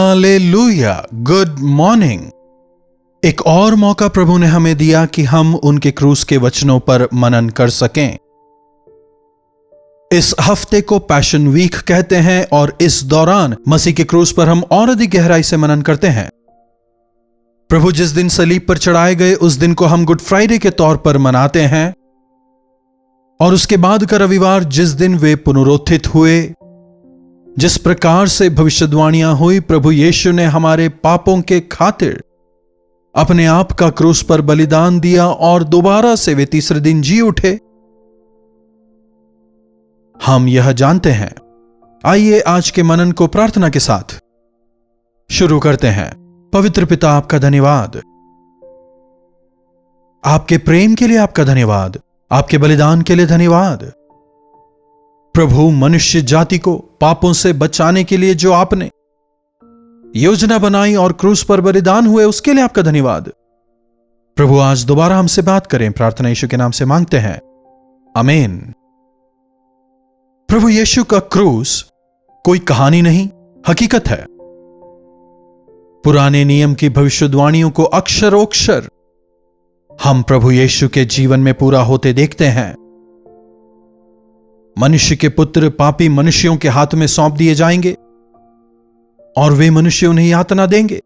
Hallelujah, good morning. एक और मौका प्रभु ने हमें दिया कि हम उनके क्रूस के वचनों पर मनन कर सकें। इस हफ्ते को पैशन वीक कहते हैं और इस दौरान मसीह के क्रूस पर हम और अधिक गहराई से मनन करते हैं। प्रभु जिस दिन सलीब पर चढ़ाए गए उस दिन को हम गुड फ्राइडे के तौर पर मनाते हैं और उसके बाद का रविवार जिस दिन वे पुनरुत्थित हुए, जिस प्रकार से भविष्यवाणियां हुई, प्रभु यीशु ने हमारे पापों के खातिर अपने आप का क्रूस पर बलिदान दिया और दोबारा से वे तीसरे दिन जी उठे, हम यह जानते हैं। आइए आज के मनन को प्रार्थना के साथ शुरू करते हैं। पवित्र पिता, आपका धन्यवाद, आपके प्रेम के लिए आपका धन्यवाद, आपके बलिदान के लिए धन्यवाद। प्रभु, मनुष्य जाति को पापों से बचाने के लिए जो आपने योजना बनाई और क्रूस पर बलिदान हुए उसके लिए आपका धन्यवाद। प्रभु, आज दोबारा हमसे बात करें, प्रार्थना यीशु के नाम से मांगते हैं, आमीन। प्रभु यीशु का क्रूस कोई कहानी नहीं, हकीकत है। पुराने नियम की भविष्यवाणियों को अक्षरोक्षर हम प्रभु यीशु के जीवन में पूरा होते देखते हैं। मनुष्य के पुत्र पापी मनुष्यों के हाथ में सौंप दिए जाएंगे और वे मनुष्य उन्हें यातना देंगे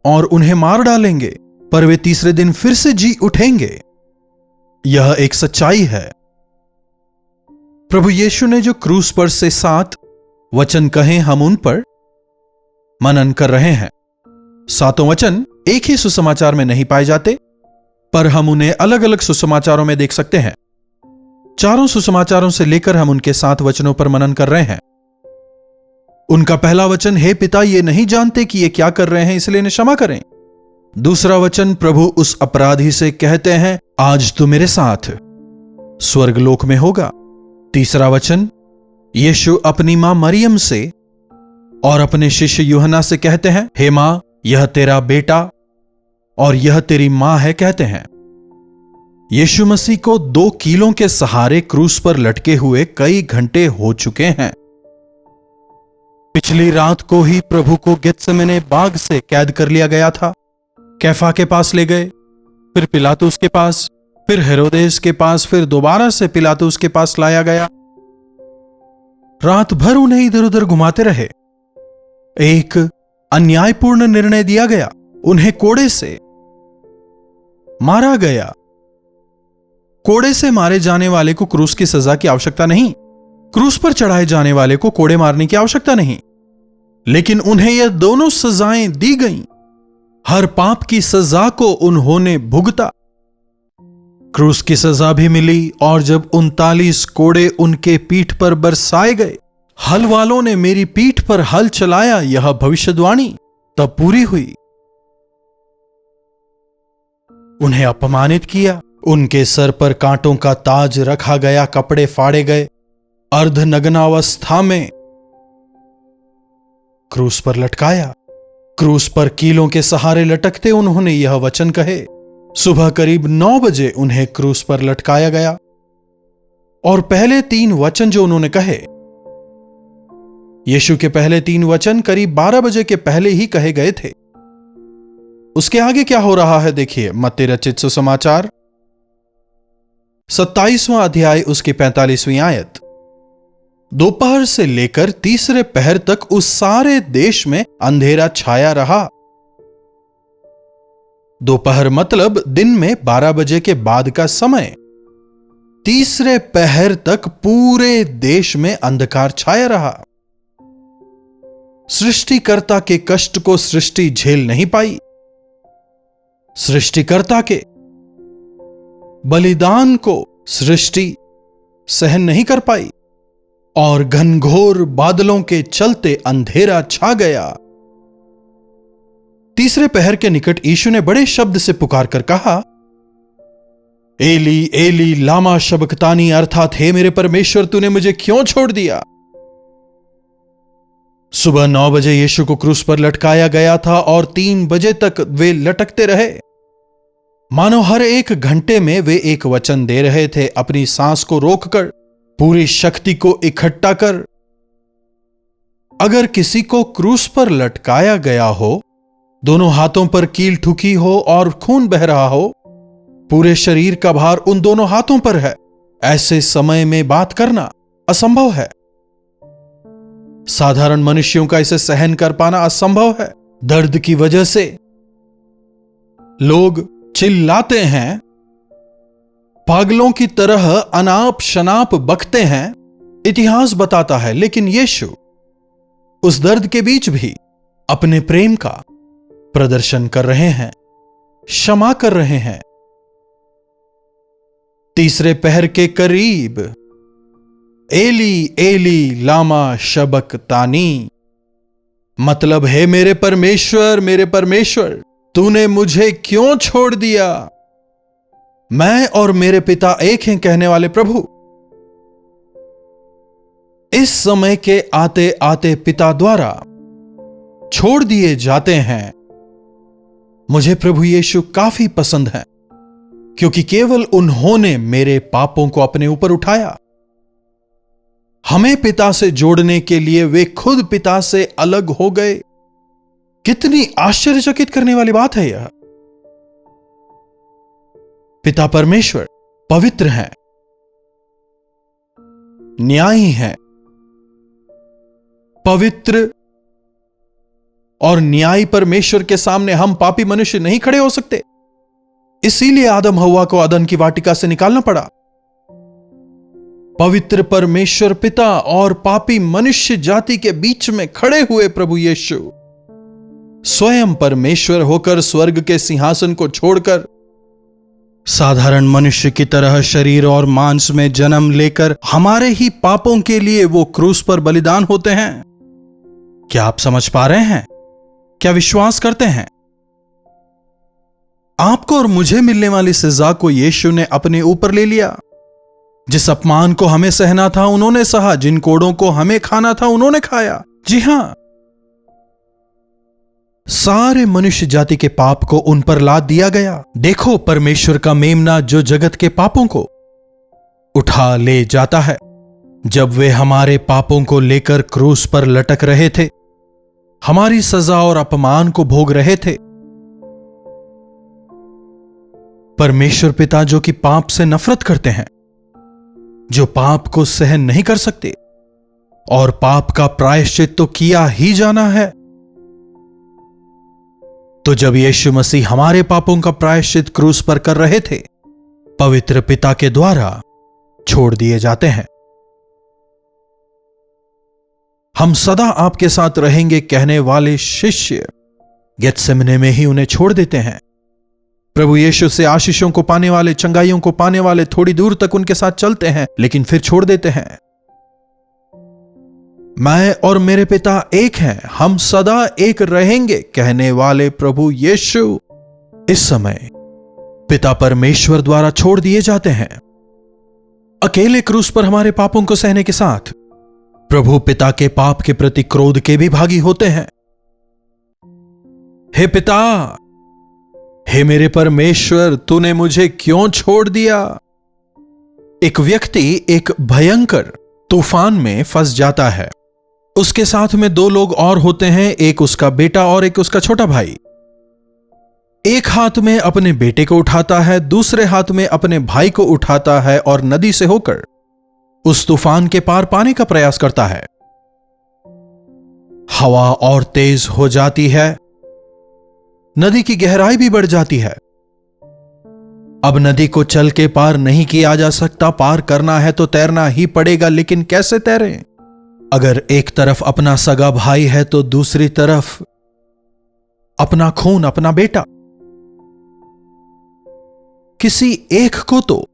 और उन्हें मार डालेंगे, पर वे तीसरे दिन फिर से जी उठेंगे। यह एक सच्चाई है। प्रभु यीशु ने जो क्रूस पर से 7 वचन कहे, हम उन पर मनन कर रहे हैं। 7 वचन एक ही सुसमाचार में नहीं पाए जाते, पर हम उन्हें अलग अलग सुसमाचारों में देख सकते हैं। 4 सुसमाचारों से लेकर हम उनके 7 वचनों पर मनन कर रहे हैं। उनका पहला वचन, हे पिता, ये नहीं जानते कि ये क्या कर रहे हैं, इसलिए इन्हें क्षमा करें। दूसरा वचन, प्रभु उस अपराधी से कहते हैं, आज तू मेरे साथ स्वर्गलोक में होगा। तीसरा वचन, यीशु अपनी मां मरियम से और अपने शिष्य यूहन्ना से कहते हैं, हे मां, यह तेरा बेटा और यह तेरी मां है, कहते हैं। यीशु मसीह को 2 कीलों के सहारे क्रूस पर लटके हुए कई घंटे हो चुके हैं। पिछली रात को ही प्रभु को गेत्सेमने बाग से कैद कर लिया गया था। कैफा के पास ले गए, फिर पिलातुस के पास, फिर हेरोदेस के पास, फिर दोबारा से पिलातुस के पास लाया गया। रात भर उन्हें इधर उधर घुमाते रहे। एक अन्यायपूर्ण निर्णय दिया गया, उन्हें कोड़े से मारा गया। कोड़े से मारे जाने वाले को क्रूस की सजा की आवश्यकता नहीं, क्रूस पर चढ़ाए जाने वाले को कोड़े मारने की आवश्यकता नहीं, लेकिन उन्हें यह दोनों सजाएं दी गईं। हर पाप की सजा को उन्होंने भुगता। क्रूस की सजा भी मिली और जब 39 कोड़े उनके पीठ पर बरसाए गए, हल वालों ने मेरी पीठ पर हल चलाया, यह भविष्यवाणी तब पूरी हुई। उन्हें अपमानित किया, उनके सर पर कांटों का ताज रखा गया, कपड़े फाड़े गए, अर्धनग्नावस्था में क्रूस पर लटकाया। क्रूस पर कीलों के सहारे लटकते उन्होंने यह वचन कहे। सुबह करीब 9 बजे उन्हें क्रूस पर लटकाया गया और पहले 3 वचन जो उन्होंने कहे, यीशु के पहले 3 वचन करीब 12 बजे के पहले ही कहे गए थे। उसके आगे क्या हो रहा है देखिए, मत्ती रचित सुसमाचार 27वां अध्याय उसकी 45वीं आयत। दोपहर से लेकर तीसरे पहर तक उस सारे देश में अंधेरा छाया रहा। दोपहर मतलब दिन में 12 बजे के बाद का समय। तीसरे पहर तक पूरे देश में अंधकार छाया रहा। सृष्टिकर्ता के कष्ट को सृष्टि झेल नहीं पाई। सृष्टिकर्ता के बलिदान को सृष्टि सहन नहीं कर पाई और घनघोर बादलों के चलते अंधेरा छा गया। तीसरे पहर के निकट यीशु ने बड़े शब्द से पुकार कर कहा, एली एली लामा शबक्तानी, अर्थात हे मेरे परमेश्वर, तूने मुझे क्यों छोड़ दिया। सुबह 9 बजे यीशु को क्रूस पर लटकाया गया था और 3 बजे तक वे लटकते रहे। मानो हर 1 घंटे में वे एक वचन दे रहे थे, अपनी सांस को रोककर, पूरी शक्ति को इकट्ठा कर अगर किसी को क्रूस पर लटकाया गया हो, दोनों हाथों पर कील ठुकी हो और खून बह रहा हो, पूरे शरीर का भार उन दोनों हाथों पर है, ऐसे समय में बात करना असंभव है। साधारण मनुष्यों का इसे सहन कर पाना असंभव है। दर्द की वजह से लोग चिल्लाते हैं, पागलों की तरह अनाप शनाप बकते हैं, इतिहास बताता है। लेकिन यीशु उस दर्द के बीच भी अपने प्रेम का प्रदर्शन कर रहे हैं, क्षमा कर रहे हैं। तीसरे पहर के करीब एली एली लामा शबक्तानी, मतलब हे मेरे परमेश्वर, तूने मुझे क्यों छोड़ दिया। मैं और मेरे पिता एक हैं कहने वाले प्रभु इस समय के आते आते पिता द्वारा छोड़ दिए जाते हैं। मुझे प्रभु यीशु काफी पसंद है, क्योंकि केवल उन्होंने मेरे पापों को अपने ऊपर उठाया। हमें पिता से जोड़ने के लिए वे खुद पिता से अलग हो गए। कितनी आश्चर्यचकित करने वाली बात है यह। पिता परमेश्वर पवित्र हैं, न्यायी हैं। पवित्र और न्यायी परमेश्वर के सामने हम पापी मनुष्य नहीं खड़े हो सकते। इसीलिए आदम हव्वा को अदन की वाटिका से निकालना पड़ा। पवित्र परमेश्वर पिता और पापी मनुष्य जाति के बीच में खड़े हुए प्रभु यीशु स्वयं परमेश्वर होकर स्वर्ग के सिंहासन को छोड़कर साधारण मनुष्य की तरह शरीर और मांस में जन्म लेकर हमारे ही पापों के लिए वो क्रूस पर बलिदान होते हैं। क्या आप समझ पा रहे हैं? क्या विश्वास करते हैं? आपको और मुझे मिलने वाली सजा को यीशु ने अपने ऊपर ले लिया। जिस अपमान को हमें सहना था उन्होंने सहा, जिन कोड़ों को हमें खाना था उन्होंने खाया। जी हां, सारे मनुष्य जाति के पाप को उन पर लाद दिया गया। देखो, परमेश्वर का मेमना जो जगत के पापों को उठा ले जाता है। जब वे हमारे पापों को लेकर क्रूस पर लटक रहे थे, हमारी सजा और अपमान को भोग रहे थे, परमेश्वर पिता जो कि पाप से नफरत करते हैं, जो पाप को सहन नहीं कर सकते और पाप का प्रायश्चित तो किया ही जाना है, तो जब यीशु मसीह हमारे पापों का प्रायश्चित क्रूस पर कर रहे थे, पवित्र पिता के द्वारा छोड़ दिए जाते हैं। हम सदा आपके साथ रहेंगे कहने वाले शिष्य गेत्सेमने में ही उन्हें छोड़ देते हैं। प्रभु यीशु से आशीषों को पाने वाले, चंगाइयों को पाने वाले थोड़ी दूर तक उनके साथ चलते हैं, लेकिन फिर छोड़ देते हैं। मैं और मेरे पिता एक हैं, हम सदा एक रहेंगे कहने वाले प्रभु यीशु इस समय पिता परमेश्वर द्वारा छोड़ दिए जाते हैं। अकेले क्रूस पर हमारे पापों को सहने के साथ प्रभु पिता के पाप के प्रति क्रोध के भी भागी होते हैं। हे पिता, हे मेरे परमेश्वर, तूने मुझे क्यों छोड़ दिया। एक व्यक्ति एक भयंकर तूफान में फंस जाता है। उसके साथ में दो लोग और होते हैं, एक उसका बेटा और एक उसका छोटा भाई। एक हाथ में अपने बेटे को उठाता है, दूसरे हाथ में अपने भाई को उठाता है और नदी से होकर उस तूफान के पार पाने का प्रयास करता है। हवा और तेज हो जाती है, नदी की गहराई भी बढ़ जाती है। अब नदी को चल के पार नहीं किया जा सकता, पार करना है तो तैरना ही पड़ेगा, लेकिन कैसे तैरें? अगर एक तरफ अपना सगा भाई है तो दूसरी तरफ अपना खून, अपना बेटा। किसी एक को तो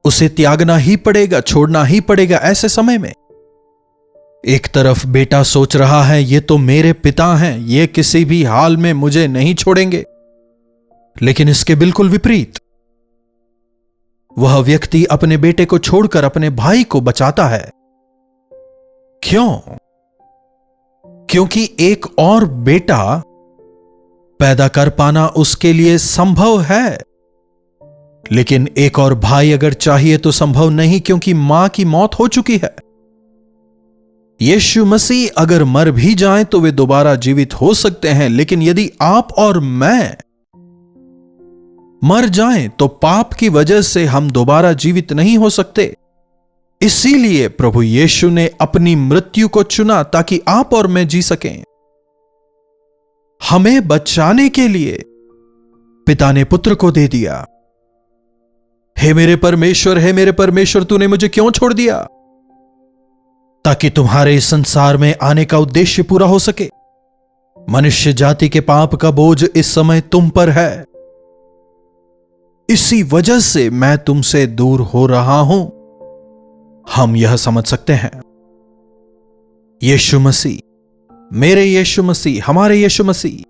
उसे त्यागना ही पड़ेगा, छोड़ना ही पड़ेगा। ऐसे समय में एक तरफ बेटा सोच रहा है, ये तो मेरे पिता हैं, ये किसी भी हाल में मुझे नहीं छोड़ेंगे, लेकिन इसके बिल्कुल विपरीत वह व्यक्ति अपने बेटे को छोड़कर अपने भाई को बचाता है। क्यों? क्योंकि एक और बेटा पैदा कर पाना उसके लिए संभव है, लेकिन एक और भाई अगर चाहिए तो संभव नहीं, क्योंकि मां की मौत हो चुकी है। यीशु मसीह अगर मर भी जाएं तो वे दोबारा जीवित हो सकते हैं, लेकिन यदि आप और मैं मर जाएं तो पाप की वजह से हम दोबारा जीवित नहीं हो सकते। इसीलिए प्रभु यीशु ने अपनी मृत्यु को चुना ताकि आप और मैं जी सकें। हमें बचाने के लिए पिता ने पुत्र को दे दिया। हे मेरे परमेश्वर, तूने मुझे क्यों छोड़ दिया? ताकि तुम्हारे इस संसार में आने का उद्देश्य पूरा हो सके। मनुष्य जाति के पाप का बोझ इस समय तुम पर है। इसी वजह से मैं तुमसे दूर हो रहा हूं। हम यह समझ सकते हैं। यीशु मसीह, मेरे यीशु मसीह, हमारे यीशु मसीह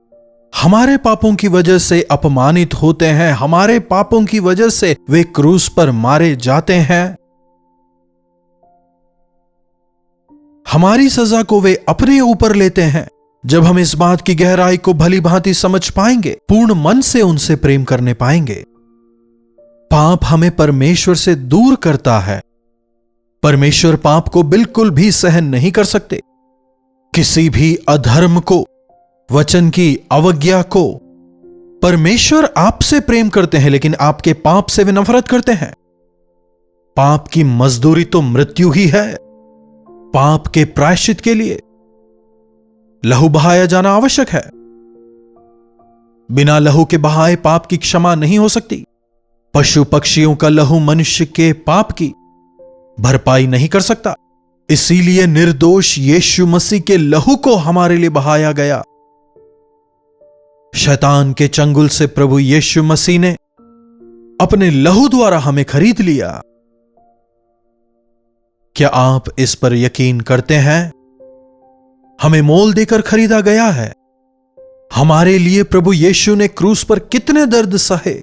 हमारे पापों की वजह से अपमानित होते हैं। हमारे पापों की वजह से वे क्रूस पर मारे जाते हैं। हमारी सजा को वे अपने ऊपर लेते हैं। जब हम इस बात की गहराई को भली भांति समझ पाएंगे, पूर्ण मन से उनसे प्रेम करने पाएंगे। पाप हमें परमेश्वर से दूर करता है। परमेश्वर पाप को बिल्कुल भी सहन नहीं कर सकते। किसी भी अधर्म को, वचन की अवज्ञा को। परमेश्वर आपसे प्रेम करते हैं, लेकिन आपके पाप से वे नफरत करते हैं। पाप की मजदूरी तो मृत्यु ही है। पाप के प्रायश्चित के लिए लहू बहाया जाना आवश्यक है। बिना लहू के बहाए पाप की क्षमा नहीं हो सकती। पशु पक्षियों का लहू मनुष्य के पाप की भरपाई नहीं कर सकता। इसीलिए निर्दोष यीशु मसीह के लहू को हमारे लिए बहाया गया। शैतान के चंगुल से प्रभु यीशु मसीह ने अपने लहू द्वारा हमें खरीद लिया। क्या आप इस पर यकीन करते हैं? हमें मोल देकर खरीदा गया है। हमारे लिए प्रभु यीशु ने क्रूस पर कितने दर्द सहे,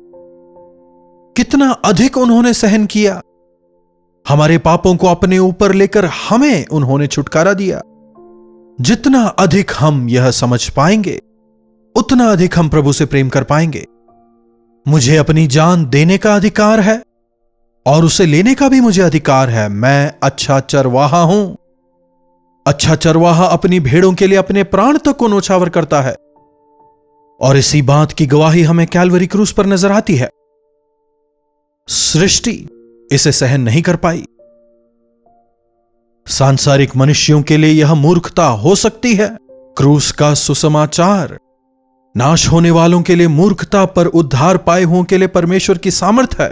कितना अधिक उन्होंने सहन किया। हमारे पापों को अपने ऊपर लेकर हमें उन्होंने छुटकारा दिया। जितना अधिक हम यह समझ पाएंगे, उतना अधिक हम प्रभु से प्रेम कर पाएंगे। मुझे अपनी जान देने का अधिकार है और उसे लेने का भी मुझे अधिकार है। मैं अच्छा चरवाहा हूं। अच्छा चरवाहा अपनी भेड़ों के लिए अपने प्राण तक को न्योछावर करता है। और इसी बात की गवाही हमें कैलवरी क्रूस पर नजर आती है। सृष्टि इसे सहन नहीं कर पाई। सांसारिक मनुष्यों के लिए यह मूर्खता हो सकती है। क्रूस का सुसमाचार नाश होने वालों के लिए मूर्खता, पर उद्धार पाए हुओं के लिए परमेश्वर की सामर्थ है।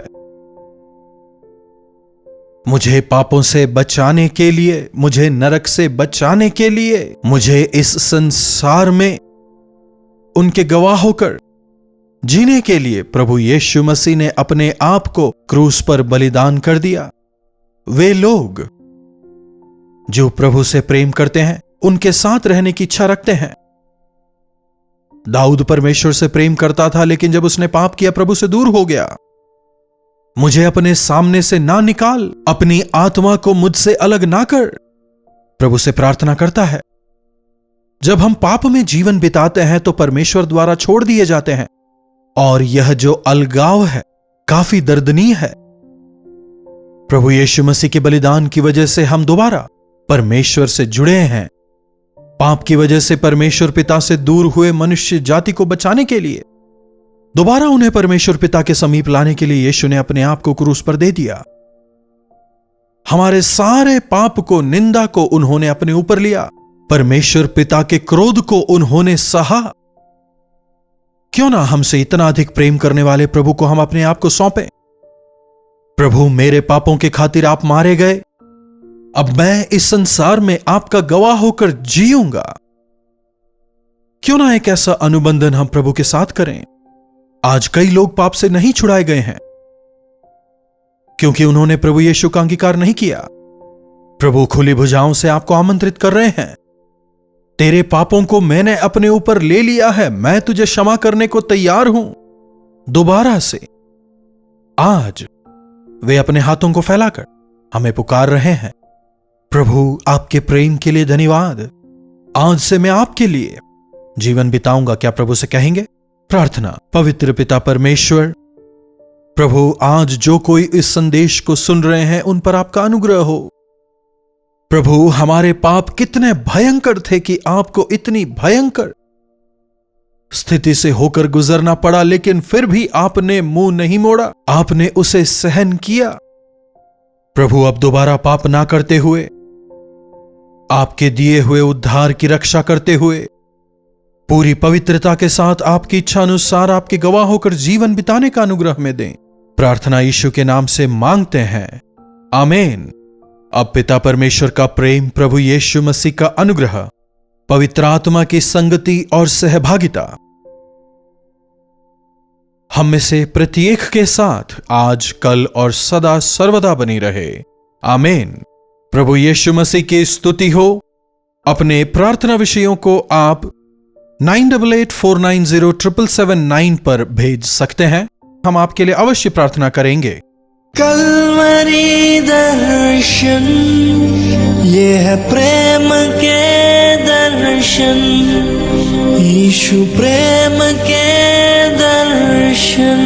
मुझे पापों से बचाने के लिए, मुझे नरक से बचाने के लिए, मुझे इस संसार में उनके गवाह होकर जीने के लिए प्रभु यीशु मसीह ने अपने आप को क्रूस पर बलिदान कर दिया। वे लोग जो प्रभु से प्रेम करते हैं, उनके साथ रहने की इच्छा रखते हैं। दाऊद परमेश्वर से प्रेम करता था, लेकिन जब उसने पाप किया प्रभु से दूर हो गया। मुझे अपने सामने से ना निकाल, अपनी आत्मा को मुझसे अलग ना कर, प्रभु से प्रार्थना करता है। जब हम पाप में जीवन बिताते हैं तो परमेश्वर द्वारा छोड़ दिए जाते हैं, और यह जो अलगाव है काफी दर्दनीय है। प्रभु यीशु मसीह के बलिदान की वजह से हम दोबारा परमेश्वर से जुड़े हैं। पाप की वजह से परमेश्वर पिता से दूर हुए मनुष्य जाति को बचाने के लिए दोबारा उन्हें परमेश्वर पिता के समीप लाने के लिए यीशु ने अपने आप को क्रूस पर दे दिया। हमारे सारे पाप को, निंदा को उन्होंने अपने ऊपर लिया। परमेश्वर पिता के क्रोध को उन्होंने सहा। क्यों ना हमसे इतना अधिक प्रेम करने वाले प्रभु को हम अपने आप को सौंपें। प्रभु, मेरे पापों के खातिर आप मारे गए। अब मैं इस संसार में आपका गवाह होकर जीऊंगा। क्यों ना एक ऐसा अनुबंधन हम प्रभु के साथ करें। आज कई लोग पाप से नहीं छुड़ाए गए हैं क्योंकि उन्होंने प्रभु यीशु का अंगीकार नहीं किया। प्रभु खुली भुजाओं से आपको आमंत्रित कर रहे हैं। तेरे पापों को मैंने अपने ऊपर ले लिया है, मैं तुझे क्षमा करने को तैयार हूं। दोबारा से आज वे अपने हाथों को फैलाकर हमें पुकार रहे हैं। प्रभु, आपके प्रेम के लिए धन्यवाद। आज से मैं आपके लिए जीवन बिताऊंगा। क्या प्रभु से कहेंगे? प्रार्थना। पवित्र पिता परमेश्वर, प्रभु, आज जो कोई इस संदेश को सुन रहे हैं उन पर आपका अनुग्रह हो। प्रभु, हमारे पाप कितने भयंकर थे कि आपको इतनी भयंकर स्थिति से होकर गुजरना पड़ा, लेकिन फिर भी आपने मुंह नहीं मोड़ा, आपने उसे सहन किया। प्रभु, अब दोबारा पाप ना करते हुए, आपके दिए हुए उद्धार की रक्षा करते हुए, पूरी पवित्रता के साथ आपकी इच्छा अनुसार आपके गवाह होकर जीवन बिताने का अनुग्रह में दें। प्रार्थना यीशु के नाम से मांगते हैं, आमीन। अब पिता परमेश्वर का प्रेम, प्रभु यीशु मसीह का अनुग्रह, पवित्र आत्मा की संगति और सहभागिता हम में से प्रत्येक के साथ आज, कल और सदा सर्वदा बनी रहे, आमीन। प्रभु यीशु मसीह की स्तुति हो। अपने प्रार्थना विषयों को आप 9884907779 पर भेज सकते हैं। हम आपके लिए अवश्य प्रार्थना करेंगे। कल्वरी दर्शन, ये है प्रेम के दर्शन, यीशु प्रेम के दर्शन।